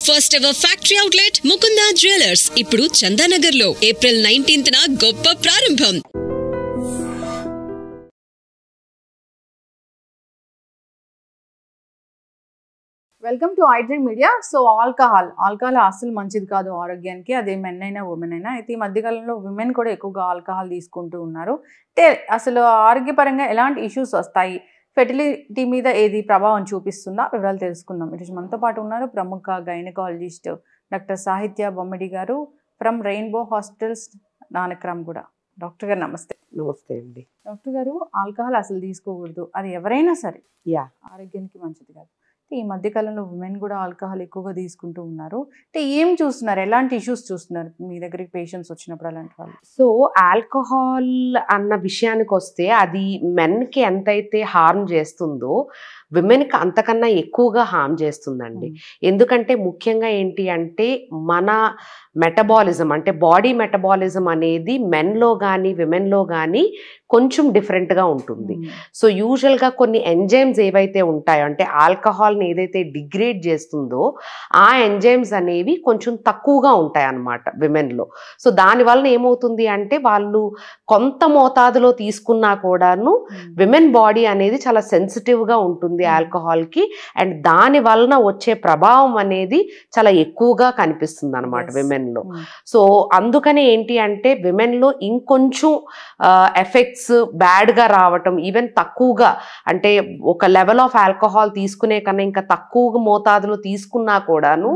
First ever factory outlet Mukunda jewellers ఇప్పుడు చందానగర్ లో April 19th గొప్ప ప్రారంభం. Welcome to iDream media. So alcohol అసలు మంచిది కాదు ఆరోగ్యానికి, అదే మెన్ అయినా ఉమెన్ అయినా. అయితే ఈ మధ్యకాలంలో విమెన్ కూడా ఎక్కువగా ఆల్కహాల్ తీసుకుంటూ ఉన్నారు. అంటే అసలు ఆరోగ్యపరంగా ఎలాంటి ఇష్యూస్ వస్తాయి, ఫెర్టిలిటీ మీద ఏది ప్రభావం చూపిస్తుందా, వివరాలు తెలుసుకుందాం. ఈరోజు మనతో పాటు ఉన్నారు ప్రముఖ గైనకాలజిస్ట్ డాక్టర్ సాహిత్య బొమ్మిడి గారు from rainbow hospitals, Nanakramguda. Doctor గారు నమస్తే. నమస్తే అండి. డాక్టర్ గారు, ఆల్కహాల్ అసలు తీసుకోకూడదు, అది ఎవరైనా సరే ఆరోగ్యానికి మంచిది కాదు. ఈ మధ్యకాలంలో ఉమెన్ కూడా ఆల్కహాల్ ఎక్కువగా తీసుకుంటూ ఉన్నారు. అంటే ఏం చూస్తున్నారు, ఎలాంటి ఇష్యూస్ చూస్తున్నారు మీ దగ్గరికి పేషెంట్స్ వచ్చినప్పుడు అలాంటి వాళ్ళు? సో ఆల్కహాల్ అన్న విషయానికి వస్తే అది మెన్కి ఎంతైతే హార్మ్ చేస్తుందో విమెన్కి అంతకన్నా ఎక్కువగా హార్మ్ చేస్తుందండి. ఎందుకంటే ముఖ్యంగా ఏంటి అంటే మన మెటబాలిజం అంటే బాడీ మెటబాలిజం అనేది మెన్లో కానీ విమెన్లో కానీ కొంచెం డిఫరెంట్గా ఉంటుంది. సో యూజువల్గా కొన్ని ఎంజైమ్స్ ఏవైతే ఉంటాయో అంటే ఆల్కహాల్ని ఏదైతే డిగ్రేడ్ చేస్తుందో ఆ ఎంజైమ్స్ అనేవి కొంచెం తక్కువగా ఉంటాయి అన్నమాట విమెన్లో. సో దానివల్ల ఏమవుతుంది అంటే వాళ్ళు కొంత మోతాదులో తీసుకున్నా కూడాను విమెన్ బాడీ అనేది చాలా సెన్సిటివ్గా ఉంటుంది ఆల్కహాల్కి, అండ్ దాని వలన వచ్చే ప్రభావం అనేది చాలా ఎక్కువగా కనిపిస్తుంది అనమాట విమెన్లో. సో అందుకనే ఏంటి అంటే విమెన్లో ఇంకొంచెం ఎఫెక్ట్స్ బ్యాడ్గా రావటం, ఈవెన్ తక్కువగా అంటే ఒక లెవెల్ ఆఫ్ ఆల్కహాల్ తీసుకునే కన్నా ఇంకా తక్కువ మోతాదులో తీసుకున్నా కూడాను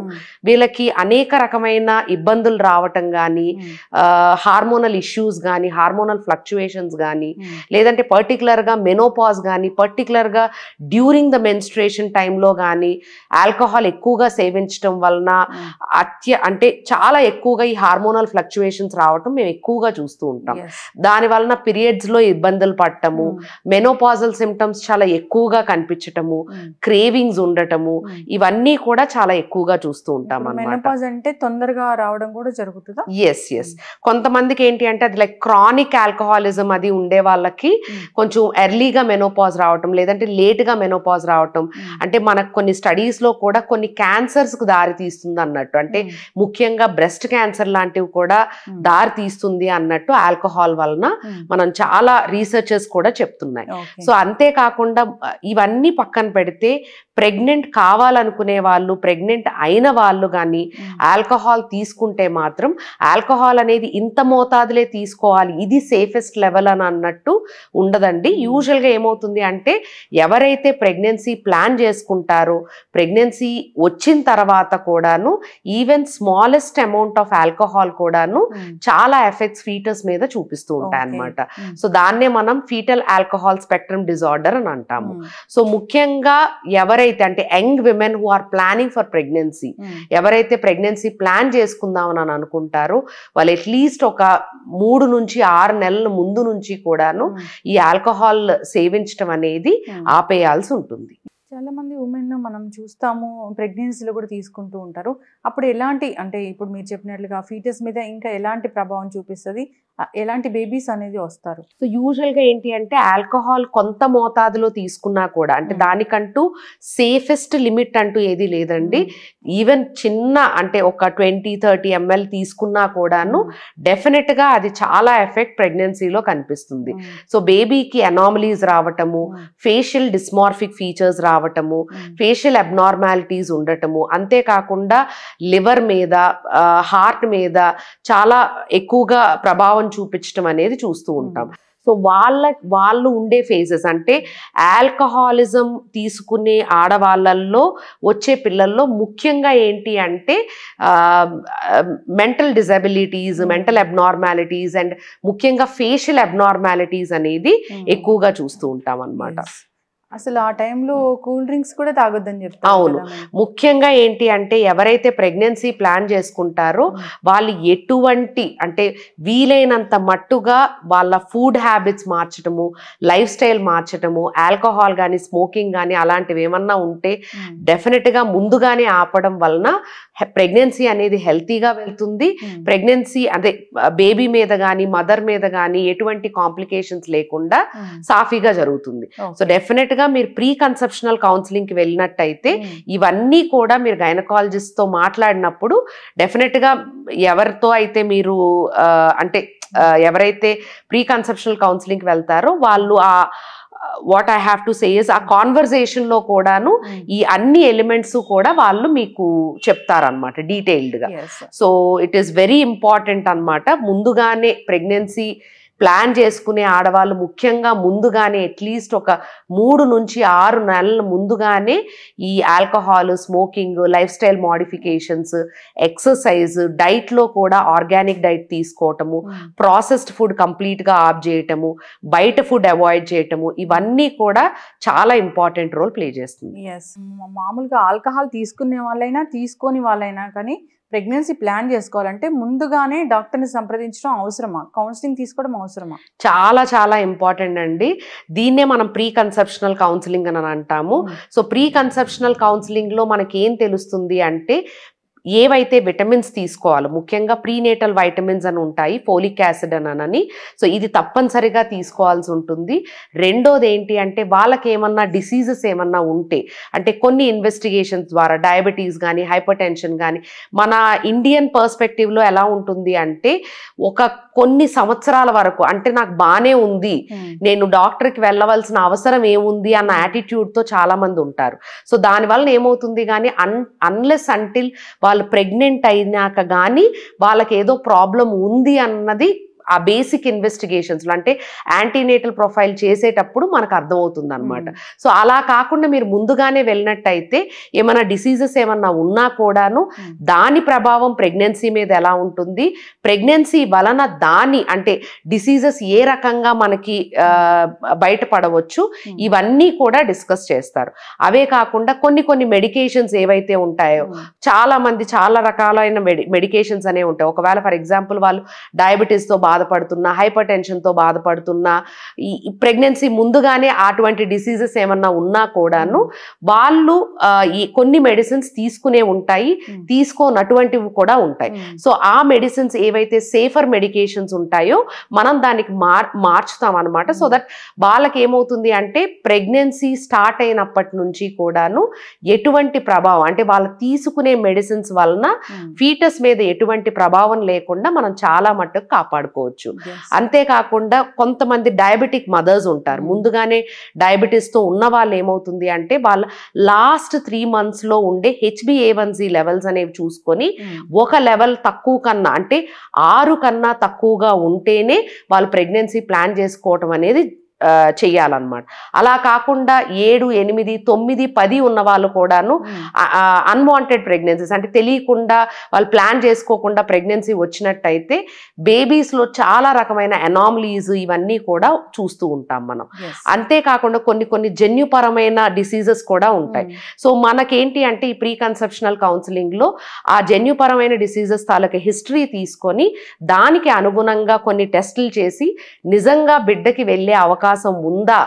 వీళ్ళకి అనేక రకమైన ఇబ్బందులు రావటం కానీ, హార్మోనల్ ఇష్యూస్ కానీ, హార్మోనల్ ఫ్లక్చుయేషన్స్ కానీ, లేదంటే పర్టికులర్గా మెనోపాజ్ కానీ, పర్టికులర్గా డ్యూరింగ్ ద మెన్స్ట్రుయేషన్ టైంలో కానీ ఆల్కహాల్ ఎక్కువగా సేవించడం వలన అంటే చాలా ఎక్కువగా ఈ హార్మోనల్ ఫ్లక్చుయేషన్స్ రావటం మేము ఎక్కువగా చూస్తూ ఉంటాం. దాని వలన పీరియడ్స్లో ఇబ్బందులు పడటము, మెనోపాజల్ సిమ్టమ్స్ చాలా ఎక్కువగా కనిపించటము, క్రేవింగ్స్ ఉండటము, ఇవన్నీ కూడా చాలా ఎక్కువగా చూస్తూ ఉంటాం అన్నమాట. అంటే తొందరగా రావడం కూడా జరుగుతుందా? ఎస్. కొంతమందికి ఏంటి అంటే అది లైక్ క్రానిక్ ఆల్కహాలిజం అది ఉండే వాళ్ళకి కొంచెం ఎర్లీగా మెనోపాజ్ రావటం, లేదంటే లేట్గా మెనోపాజ్ రావటం. అంటే మనకు కొన్ని స్టడీస్లో కూడా కొన్ని క్యాన్సర్స్కి దారి తీస్తుంది అన్నట్టు, అంటే ముఖ్యంగా బ్రెస్ట్ క్యాన్సర్ లాంటివి కూడా దారి తీస్తుంది అన్నట్టు ఆల్కహాల్ వలన మనం చాలా రీసెర్చర్స్ కూడా చెప్తున్నాయి. సో అంతేకాకుండా ఇవన్నీ పక్కన పెడితే ప్రెగ్నెంట్ కావాలనుకునే వాళ్ళు, ప్రెగ్నెంట్ అయిన వాళ్ళు కానీ ఆల్కహాల్ తీసుకుంటే మాత్రం ఆల్కహాల్ అనేది ఇంత మోతాదులే తీసుకోవాలి, ఇది సేఫెస్ట్ లెవెల్ అని అన్నట్టు ఉండదండి. యూజువల్గా ఏమవుతుంది అంటే ఎవరైతే ప్రెగ్నెన్సీ ప్లాన్ చేసుకుంటారో ప్రెగ్నెన్సీ వచ్చిన తర్వాత కూడాను even smallest amount of alcohol కూడాను చాలా ఎఫెక్ట్స్ ఫీటస్ మీద చూపిస్తూ ఉంటాయి అన్నమాట. సో దాన్నే మనం ఫీటల్ ఆల్కహాల్ స్పెక్ట్రమ్ డిజార్డర్ అని అంటాము. సో ముఖ్యంగా ఎవరైతే అంటే young women who are planning for pregnancy, ఎవరైతే ప్రెగ్నెన్సీ ప్లాన్ చేసుకుందామని అనుకుంటారో వాళ్ళు అట్లీస్ట్ ఒక 3 నుంచి 6 నెలల ముందు నుంచి కూడాను ఈ ఆల్కహాల్ సేవించడం అనేది ఆపేయాల్సి ఉంటుంది. చాలా మంది ఉమెన్ మనం చూస్తాము ప్రెగ్నెన్సీలో కూడా తీసుకుంటూ ఉంటారు. అప్పుడు ఎలాంటి అంటే ఇప్పుడు మీరు చెప్పినట్లుగా ఫీటస్ మీద ఇంకా ఎలాంటి ప్రభావం చూపిస్తుంది, ఎలాంటి బేబీస్ అనేది వస్తారు? సో యూజువల్గా ఏంటి అంటే ఆల్కహాల్ కొంత మోతాదులో తీసుకున్నా కూడా అంటే దానికంటూ సేఫెస్ట్ లిమిట్ అంటూ ఏది లేదండి. ఈవెన్ చిన్న అంటే ఒక 20-30 ml తీసుకున్నా కూడాను డెఫినెట్గా అది చాలా ఎఫెక్ట్ ప్రెగ్నెన్సీలో కనిపిస్తుంది. సో బేబీకి అనామలీస్ రావటము, ఫేషియల్ డిస్మార్ఫిక్ ఫీచర్స్ రావటము, ఫేషియల్ అబ్నార్మాలిటీస్ ఉండటము, అంతేకాకుండా లివర్ మీద, హార్ట్ మీద చాలా ఎక్కువగా ప్రభావం చూపించడం అనేది చూస్తూ ఉంటాం. సో వాళ్ళు ఉండే ఫేజెస్ అంటే ఆల్కహాలిజం తీసుకునే ఆడవాళ్ళల్లో వచ్చే పిల్లల్లో ముఖ్యంగా ఏంటి అంటే mental disabilities, mental abnormalities and ముఖ్యంగా ఫేషియల్ అబ్నార్మాలిటీస్ అనేది ఎక్కువగా చూస్తూ ఉంటాం అన్నమాట. అసలు ఆ టైంలో కూల్ డ్రింక్స్ కూడా తాగొద్దని చెప్తారు. అవును, ముఖ్యంగా ఏంటి అంటే ఎవరైతే ప్రెగ్నెన్సీ ప్లాన్ చేసుకుంటారో వాళ్ళు ఎటువంటి అంటే వీలైనంత మట్టుగా వాళ్ళ ఫుడ్ హ్యాబిట్స్ మార్చటము, లైఫ్ స్టైల్ మార్చటము, ఆల్కహాల్ కానీ స్మోకింగ్ కానీ అలాంటివి ఏమన్నా ఉంటే డెఫినెట్గా ముందుగానే ఆపడం వలన ప్రెగ్నెన్సీ అనేది హెల్తీగా వెళ్తుంది. ప్రెగ్నెన్సీ అదే బేబీ మీద కానీ మదర్ మీద కానీ ఎటువంటి కాంప్లికేషన్స్ లేకుండా సాఫీగా జరుగుతుంది. సో డెఫినెట్గా గా మీరు ప్రీ కన్సెప్షనల్ కౌన్సిలింగ్ కి వెళ్ళినట్టయితే ఇవన్నీ కూడా మీరు గైనకాలజిస్ట్ తో మాట్లాడినప్పుడు డెఫినెట్ గా ఎవరితో అయితే మీరు అంటే ఎవరైతే ప్రీ కన్సెప్షనల్ కౌన్సిలింగ్ కి వెళ్తారో వాళ్ళు ఆ what I have to say is ఆ కాన్వర్సేషన్ లో కూడాను ఈ అన్ని ఎలిమెంట్స్ కూడా వాళ్ళు మీకు చెప్తారనమాట డీటెయిల్డ్ గా. So it is very important అనమాట. ముందుగానే ప్రెగ్నెన్సీ ప్లాన్ చేసుకునే ఆడవాళ్ళు ముఖ్యంగా ముందుగానే అట్లీస్ట్ ఒక 3 నుంచి 6 నెలల ముందుగానే ఈ alcohol, smoking, life style modifications, exercise, డైట్లో కూడా ఆర్గానిక్ డైట్ తీసుకోవటము, ప్రాసెస్డ్ ఫుడ్ కంప్లీట్గా ఆఫ్ చేయటము, బయట ఫుడ్ అవాయిడ్ చేయటము, ఇవన్నీ కూడా చాలా ఇంపార్టెంట్ రోల్ ప్లే చేస్తుంది. మామూలుగా ఆల్కహాల్ తీసుకునే వాళ్ళైనా తీసుకోని వాళ్ళైనా కానీ ప్రెగ్నెన్సీ ప్లాన్ చేసుకోవాలంటే ముందుగానే డాక్టర్ని సంప్రదించడం అవసరమా? కౌన్సిలింగ్ తీసుకోవడం అవసరమా? చాలా చాలా ఇంపార్టెంట్ అండి. దీన్నే మనం ప్రీ కన్సెప్షనల్ కౌన్సిలింగ్ అని అంటాము. సో ప్రీ కన్సెప్షనల్ కౌన్సిలింగ్ లో మనకి ఏం తెలుస్తుంది అంటే ఏవైతే విటమిన్స్ తీసుకోవాలో, ముఖ్యంగా ప్రీనేటల్ వైటమిన్స్ అని ఉంటాయి, ఫోలిక్ యాసిడ్ అని. సో ఇది తప్పనిసరిగా తీసుకోవాల్సి ఉంటుంది. రెండోది ఏంటి అంటే వాళ్ళకి ఏమన్నా డిసీజెస్ ఏమన్నా ఉంటే, అంటే కొన్ని ఇన్వెస్టిగేషన్స్ ద్వారా డయాబెటీస్ కానీ హైపర్ టెన్షన్ కానీ, మన ఇండియన్ పర్స్పెక్టివ్లో ఎలా ఉంటుంది అంటే కొన్ని సంవత్సరాల వరకు అంటే నాకు బాగానే ఉంది, నేను డాక్టర్కి వెళ్ళవలసిన అవసరం ఏముంది అన్న యాటిట్యూడ్తో చాలా మంది ఉంటారు. సో దానివల్ల ఏమవుతుంది కానీ అన్లెస్ అంటిల్ వాళ్ళు ప్రెగ్నెంట్ అయినాక కానీ వాళ్ళకి ఏదో ప్రాబ్లం ఉంది అన్నది ఆ బేసిక్ ఇన్వెస్టిగేషన్స్లో అంటే యాంటీనేటల్ ప్రొఫైల్ చేసేటప్పుడు మనకు అర్థమవుతుంది అనమాట. సో అలా కాకుండా మీరు ముందుగానే వెళ్ళినట్టయితే ఏమైనా డిసీజెస్ ఏమన్నా ఉన్నా కూడాను దాని ప్రభావం ప్రెగ్నెన్సీ మీద ఎలా ఉంటుంది, ప్రెగ్నెన్సీ వలన దాని అంటే డిసీజెస్ ఏ రకంగా మనకి బయటపడవచ్చు, ఇవన్నీ కూడా డిస్కస్ చేస్తారు. అవే కాకుండా కొన్ని మెడికేషన్స్ ఏవైతే ఉంటాయో, చాలా మంది చాలా రకాలైన మెడికేషన్స్ అనేవి ఉంటాయి. ఒకవేళ ఫర్ ఎగ్జాంపుల్ వాళ్ళు డయాబెటీస్తో బాధపడుతున్నా, హైపర్ టెన్షన్తో బాధపడుతున్నా, ఈ ప్రెగ్నెన్సీ ముందుగానే అటువంటి డిసీజెస్ ఏమన్నా ఉన్నా కూడాను వాళ్ళు ఈ కొన్ని మెడిసిన్స్ తీసుకునే ఉంటాయి, తీసుకోనటువంటివి కూడా ఉంటాయి. సో ఆ మెడిసిన్స్ ఏవైతే సేఫర్ మెడికేషన్స్ ఉంటాయో మనం దానికి మార్చుతాం అనమాట. సో దట్ వాళ్ళకి ఏమవుతుంది అంటే ప్రెగ్నెన్సీ స్టార్ట్ అయినప్పటి నుంచి కూడాను ఎటువంటి ప్రభావం అంటే వాళ్ళు తీసుకునే మెడిసిన్స్ వలన ఫీటస్ మీద ఎటువంటి ప్రభావం లేకుండా మనం చాలా మట్టుకు కాపాడుకోవచ్చు. అంతేకాకుండా కొంతమంది డయాబెటిక్ మదర్స్ ఉంటారు, ముందుగానే డయాబెటీస్ తో ఉన్న వాళ్ళు ఏమవుతుంది అంటే వాళ్ళ లాస్ట్ 3 months లో ఉండే HbA1c లెవెల్స్ అనేవి చూసుకొని ఒక లెవెల్ తక్కువ కన్నా అంటే 6 కన్నా తక్కువగా ఉంటేనే వాళ్ళు ప్రెగ్నెన్సీ ప్లాన్ చేసుకోవటం అనేది చెయ్యాలన్నమాట. అలా కాకుండా 7, 8, 9, 10 ఉన్న వాళ్ళు కూడాను అన్వాంటెడ్ ప్రెగ్నెన్సీస్ అంటే తెలియకుండా వాళ్ళు ప్లాన్ చేసుకోకుండా ప్రెగ్నెన్సీ వచ్చినట్టయితే బేబీస్లో చాలా రకమైన అనామలీస్ ఇవన్నీ కూడా చూస్తూ ఉంటాం మనం. అంతేకాకుండా కొన్ని జన్యుపరమైన డిసీజెస్ కూడా ఉంటాయి. సో మనకేంటి అంటే ఈ ప్రీ కన్సెప్షనల్ కౌన్సిలింగ్లో ఆ జన్యుపరమైన డిసీజెస్ తాలూకా హిస్టరీ తీసుకొని దానికి అనుగుణంగా కొన్ని టెస్టులు చేసి నిజంగా బిడ్డకి వెళ్ళే అవకాశం ఉందా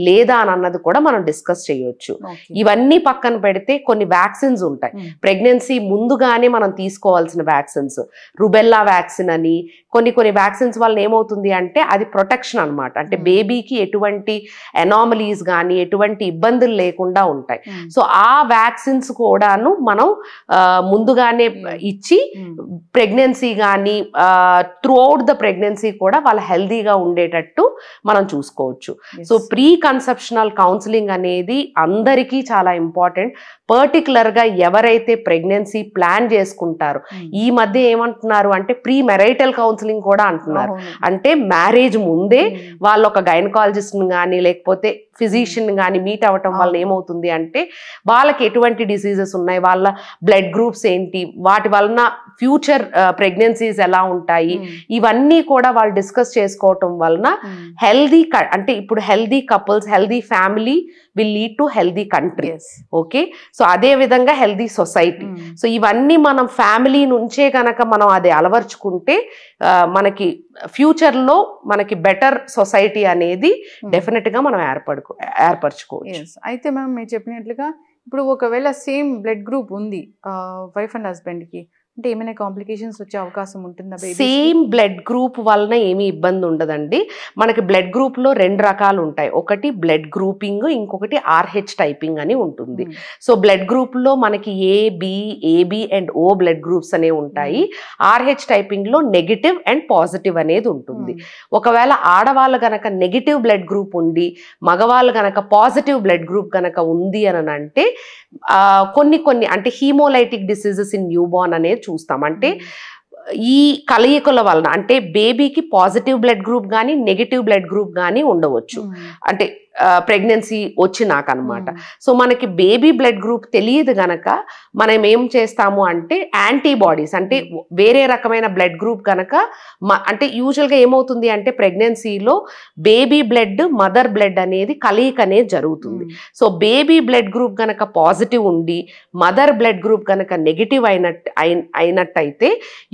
లేదా అని అన్నది కూడా మనం డిస్కస్ చేయొచ్చు. ఇవన్నీ పక్కన పెడితే కొన్ని వ్యాక్సిన్స్ ఉంటాయి, ప్రెగ్నెన్సీ ముందుగానే మనం తీసుకోవాల్సిన వ్యాక్సిన్స్, రుబెల్లా వ్యాక్సిన్ అని కొన్ని వ్యాక్సిన్స్ వల్ల ఏమవుతుంది అంటే అది ప్రొటెక్షన్ అనమాట. అంటే బేబీకి ఎటువంటి అనామలీస్ కానీ ఎటువంటి ఇబ్బందులు లేకుండా ఉంటాయి. సో ఆ వ్యాక్సిన్స్ కూడాను మనం ముందుగానే ఇచ్చి ప్రెగ్నెన్సీ కానీ త్రూ అవుట్ ద ప్రెగ్నెన్సీ కూడా వాళ్ళ హెల్దీగా ఉండేటట్టు మనం చూసుకోవచ్చు. సో ప్రీ కన్సెప్షనల్ కౌన్సిలింగ్ అనేది అందరికీ చాలా ఇంపార్టెంట్. పర్టికులర్గా ఎవరైతే ప్రెగ్నెన్సీ ప్లాన్ చేసుకుంటారో, ఈ మధ్య ఏమంటున్నారు అంటే ప్రీ మెరైటల్ కౌన్సిలింగ్ కూడా అంటున్నారు. అంటే మ్యారేజ్ ముందే వాళ్ళు ఒక గైనకాలజిస్ట్ని కానీ లేకపోతే ఫిజిషియన్ కానీ మీట్ అవ్వటం వల్ల ఏమవుతుంది అంటే వాళ్ళకి ఎటువంటి డిసీజెస్ ఉన్నాయి, వాళ్ళ బ్లడ్ గ్రూప్స్ ఏంటి, వాటి వలన ఫ్యూచర్ ప్రెగ్నెన్సీస్ ఎలా ఉంటాయి, ఇవన్నీ కూడా వాళ్ళు డిస్కస్ చేసుకోవటం వలన హెల్దీ అంటే ఇప్పుడు healthy couples, healthy family will lead to healthy country. Okay, so అదే విధంగా హెల్దీ సొసైటీ. సో ఇవన్నీ మనం ఫ్యామిలీ నుంచే కనుక మనం అది అలవర్చుకుంటే మనకి ఫ్యూచర్లో మనకి బెటర్ సొసైటీ అనేది డెఫినెట్గా మనం ఏర్పరచుకోవచ్చు. అయితే మ్యామ్ మీరు చెప్పినట్లుగా ఇప్పుడు ఒకవేళ సేమ్ బ్లడ్ గ్రూప్ ఉంది వైఫ్ అండ్ హస్బెండ్కి, అంటే ఏమైనా కాంప్లికేషన్స్ వచ్చే అవకాశం ఉంటుందా? సేమ్ బ్లడ్ గ్రూప్ వలన ఏమీ ఇబ్బంది ఉండదండి. మనకి బ్లడ్ గ్రూప్ లో 2 రకాలు ఉంటాయి. ఒకటి బ్లడ్ గ్రూపింగ్, ఇంకొకటి RH టైపింగ్ అని ఉంటుంది. సో బ్లడ్ గ్రూప్ లో మనకి AB and O blood groups అనేవి ఉంటాయి. RH టైపింగ్ లో నెగిటివ్ అండ్ పాజిటివ్ అనేది ఉంటుంది. ఒకవేళ ఆడవాళ్ళు గనక నెగిటివ్ బ్లడ్ గ్రూప్ ఉండి మగవాళ్ళు గనక పాజిటివ్ బ్లడ్ గ్రూప్ గనక ఉంది అని అంటే కొన్ని అంటే haemolytic diseases in new Born అనేది చూస్తాం. అంటే ఈ కలయికల వలన అంటే బేబీకి పాజిటివ్ బ్లడ్ గ్రూప్ కానీ నెగిటివ్ బ్లడ్ గ్రూప్ కానీ ఉండవచ్చు. అంటే ప్రెగ్నెన్సీ వచ్చినాక అనమాట. సో మనకి బేబీ బ్లడ్ గ్రూప్ తెలియదు గనక మనం ఏం చేస్తాము అంటే యాంటీబాడీస్ అంటే వేరే రకమైన బ్లడ్ గ్రూప్ గనక అంటే యూజువల్గా ఏమవుతుంది అంటే ప్రెగ్నెన్సీలో బేబీ బ్లడ్ మదర్ బ్లడ్ అనేది కలయిక అనేది జరుగుతుంది. సో బేబీ బ్లడ్ గ్రూప్ గనక పాజిటివ్ ఉండి మదర్ బ్లడ్ గ్రూప్ గనక నెగిటివ్ అయినట్టయితే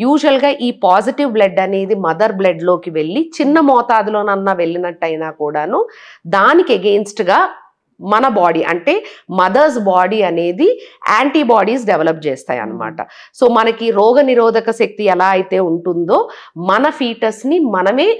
యూజువల్గా ఈ పాజిటివ్ బ్లడ్ అనేది మదర్ బ్లడ్లోకి వెళ్ళి చిన్న మోతాదులోనన్నా వెళ్ళినట్టయినా కూడాను దానికి against గా మన బాడీ అంటే మదర్స్ బాడీ అనేది యాంటీబాడీస్ డెవలప్ చేస్తాయి అన్నమాట. సో మనకి రోగ నిరోధక శక్తి ఎలా అయితే ఉంటుందో మన ఫీటస్ని మనమే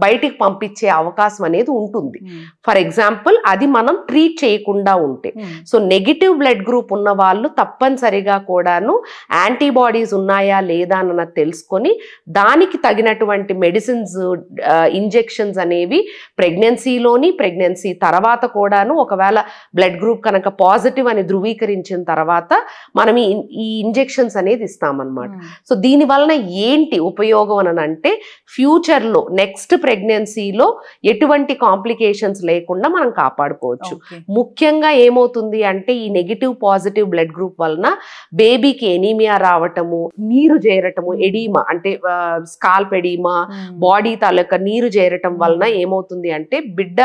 బయటికి పంపించే అవకాశం అనేది ఉంటుంది. ఫర్ ఎగ్జాంపుల్ అది మనం ట్రీట్ చేయకుండా ఉంటే. సో నెగిటివ్ బ్లడ్ గ్రూప్ ఉన్న వాళ్ళు తప్పనిసరిగా కూడాను యాంటీబాడీస్ ఉన్నాయా లేదా అన్నది తెలుసుకొని దానికి తగినటువంటి మెడిసిన్స్ ఇంజెక్షన్స్ అనేవి ప్రెగ్నెన్సీలోని ప్రెగ్నెన్సీ తర్వాత కూడాను ఒకవేళ బ్లడ్ గ్రూప్ కనుక పాజిటివ్ అని ధృవీకరించిన తర్వాత మనం ఈ ఇంజెక్షన్స్ అనేది ఇస్తామన్నమాట. సో దీని వలన ఏంటి ఉపయోగం అని అంటే ఫ్యూచర్లో నెక్స్ట్ ప్రెగ్నెన్సీలో ఎటువంటి కాంప్లికేషన్స్ లేకుండా మనం కాపాడుకోవచ్చు. ముఖ్యంగా ఏమవుతుంది అంటే ఈ నెగిటివ్ పాజిటివ్ బ్లడ్ గ్రూప్ వలన బేబీకి ఎనీమియా రావటము, నీరు చేరటము, ఎడీమా అంటే స్కాల్ప్ ఎడీమా, బాడీ తాలూకా నీరు చేరటం వలన ఏమవుతుంది అంటే బిడ్డ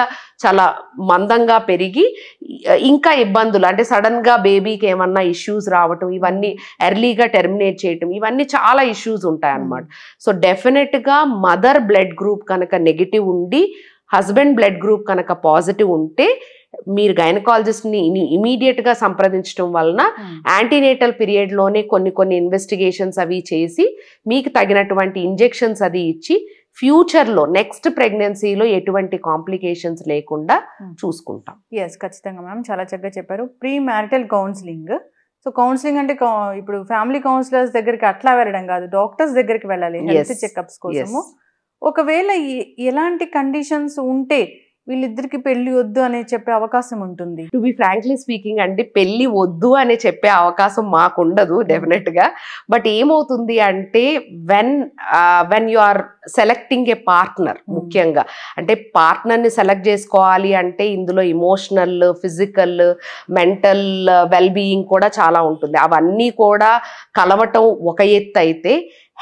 చాలా మందంగా పెరిగి ఇంకా ఇబ్బందులు అంటే సడన్ గా బేబీకి ఏమన్నా ఇష్యూస్ రావటం, ఇవన్నీ ఎర్లీగా టెర్మినేట్ చేయటం, ఇవన్నీ చాలా ఇష్యూస్ ఉంటాయి అన్నమాట. సో డెఫినెట్ గా మదర్ బ్లడ్ గ్రూప్ కనుక నెగిటివ్ ఉండి హస్బెండ్ బ్లడ్ గ్రూప్ కనుక పాజిటివ్ ఉంటే మీరు గైనకాలజిస్ట్ని ఇమీడియట్ గా సంప్రదించడం వలన యాంటీనేటల్ పీరియడ్ లోనే కొన్ని ఇన్వెస్టిగేషన్స్ అవి చేసి మీకు తగినటువంటి ఇంజెక్షన్స్ అది ఇచ్చి ఫ్యూచర్లో నెక్స్ట్ ప్రెగ్నెన్సీలో ఎటువంటి కాంప్లికేషన్స్ లేకుండా చూసుకుంటాం. ఎస్, ఖచ్చితంగా మ్యామ్, చాలా చక్కగా చెప్పారు. Pre marital counselling. So counselling అంటే ఇప్పుడు ఫ్యామిలీ కౌన్సిలర్స్ దగ్గరికి అట్లా వెళ్ళడం కాదు, డాక్టర్స్ దగ్గరికి వెళ్ళాలి హెల్త్ చెకప్స్ కోసము. ఒకవేళ ఎలాంటి కండిషన్స్ ఉంటే వీళ్ళిద్దరికి పెళ్లి వద్దు అని చెప్పే అవకాశం ఉంటుంది? టు బి ఫ్రాంక్లీ స్పీకింగ్ అంటే పెళ్లి వద్దు అని చెప్పే అవకాశం మాకు ఉండదు డెఫినెట్ గా. బట్ ఏమవుతుంది అంటే when you are selecting a partner, ముఖ్యంగా అంటే పార్ట్నర్ని సెలెక్ట్ చేసుకోవాలి అంటే ఇందులో ఇమోషనల్, ఫిజికల్, మెంటల్ వెల్బీయింగ్ కూడా చాలా ఉంటుంది. అవన్నీ కూడా కలవటం ఒక ఎత్తు అయితే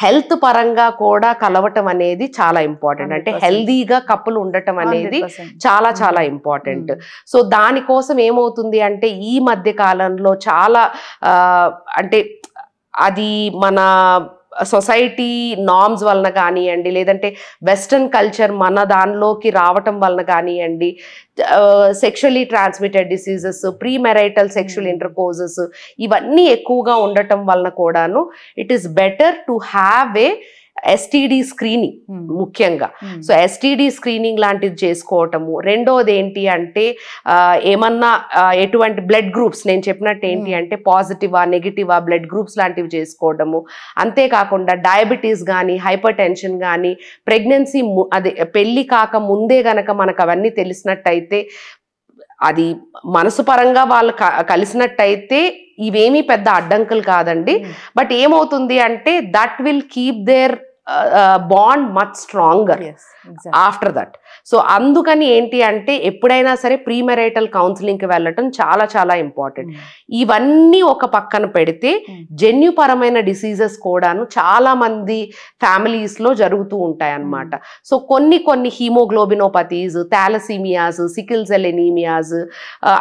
హెల్త్ పరంగా కూడా కలవటం అనేది చాలా ఇంపార్టెంట్. అంటే హెల్దీగా కప్పులు ఉండటం అనేది చాలా చాలా ఇంపార్టెంట్. సో దానికోసం ఏమవుతుంది అంటే ఈ మధ్య కాలంలో చాలా అంటే అది మన సొసైటీ నార్మ్స్ వలన కానివ్వండి, లేదంటే వెస్టర్న్ కల్చర్ మన దానిలోకి రావటం వలన కానివ్వండి, sexually transmitted diseases, premarital sexual intercourses ఇవన్నీ ఎక్కువగా ఉండటం వలన కూడాను it is better to have a STD screening ముఖ్యంగా. సో ఎస్టీడీ స్క్రీనింగ్ లాంటిది చేసుకోవటము. రెండోది ఏంటి అంటే ఏమన్నా ఎటువంటి బ్లడ్ గ్రూప్స్ నేను చెప్పినట్టు ఏంటి అంటే పాజిటివా నెగిటివా బ్లడ్ గ్రూప్స్ లాంటివి చేసుకోవటము. అంతేకాకుండా డయాబెటీస్ కానీ హైపర్ టెన్షన్ కానీ ప్రెగ్నెన్సీ అదే పెళ్లి కాక ముందే గనక మనకు అవన్నీ తెలిసినట్టయితే అది మనసు పరంగా వాళ్ళు కలిసినట్టయితే ఇవేమీ పెద్ద అడ్డంకులు కాదండి. బట్ ఏమవుతుంది అంటే that will keep there bond much stronger after that. So అందుకని ఏంటి అంటే ఎప్పుడైనా సరే ప్రీమెరైటల్ కౌన్సిలింగ్కి వెళ్ళటం చాలా చాలా ఇంపార్టెంట్. ఇవన్నీ ఒక పక్కన పెడితే జన్యుపరమైన డిసీజెస్ కూడాను చాలా మంది ఫ్యామిలీస్లో జరుగుతూ ఉంటాయి అన్నమాట. సో కొన్ని హీమోగ్లోబినోపతీస్, థాలసీమియాస్, సికిల్ సెల్ ఎనీమియాస్,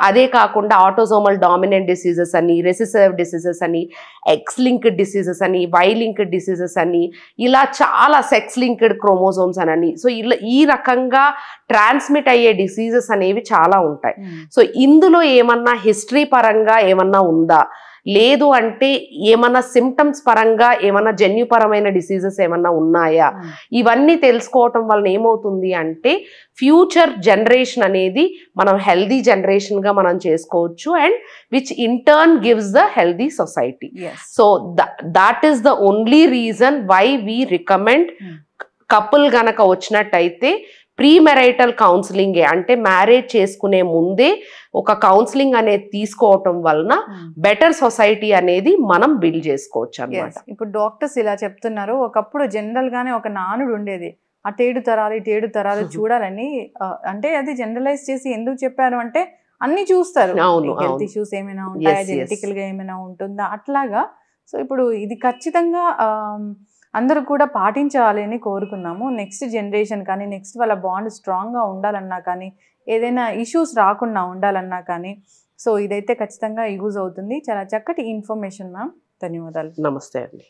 అదే కాకుండా ఆటోసోమల్ డామినెంట్ డిసీజెస్ అని, రెసిసివ్ డిసీజెస్ అని, ఎక్స్ లింక్డ్ డిసీజెస్ అని, వై లింక్డ్ డిసీజెస్ అని, ఇలా చాలా సెక్స్ లింక్డ్ క్రోమోజోమ్స్ అని. సో ఇలా ఈ రకంగా ట్రాన్స్మిట్ అయ్యే డిసీజెస్ అనేవి చాలా ఉంటాయి. సో ఇందులో ఏమన్నా హిస్టరీ పరంగా ఏమన్నా ఉందా, లేదు అంటే ఏమన్నా సిమ్టమ్స్ పరంగా ఏమన్నా జన్యుపరమైన డిసీజెస్ ఏమన్నా ఉన్నాయా, ఇవన్నీ తెలుసుకోవటం వలన ఏమవుతుంది అంటే ఫ్యూచర్ జనరేషన్ అనేది మనం హెల్దీ జనరేషన్గా మనం చేసుకోవచ్చు, and which in turn gives the healthy society. So that is the only reason why we recommend couple గనక వచ్చినట్టయితే ప్రీ మ్యారిటల్ కౌన్సిలింగ్, అంటే మ్యారేజ్ చేసుకునే ముందే ఒక కౌన్సిలింగ్ అనేది తీసుకోవటం వలన బెటర్ సొసైటీ అనేది మనం బిల్డ్ చేసుకోవచ్చు అన్నమాట. ఇప్పుడు డాక్టర్స్ ఇలా చెప్తున్నారు, ఒకప్పుడు జనరల్ గానే ఒక నానుడు ఉండేది, అటేడు తరాలు ఇటేడు తరాలు చూడాలని. అంటే అది జనరలైజ్ చేసి ఎందుకు చెప్పారు అంటే అన్ని చూస్తారు, హెల్త్ ఇష్యూస్ ఏమైనా ఉంటాయా, జెనెటికల్ గా ఏమైనా ఉంటుందా అట్లాగా. సో ఇప్పుడు ఇది ఖచ్చితంగా అందరూ కూడా పాటించాలి అని కోరుకున్నాము. నెక్స్ట్ జనరేషన్ కానీ, నెక్స్ట్ వాళ్ళ బాండ్ స్ట్రాంగ్గా ఉండాలన్నా కానీ, ఏదైనా ఇష్యూస్ రాకుండా ఉండాలన్నా కానీ, సో ఇదైతే ఖచ్చితంగా యూజ్ అవుతుంది. చాలా చక్కటి ఇన్ఫర్మేషన్ మ్యామ్, ధన్యవాదాలు. నమస్తే అండి.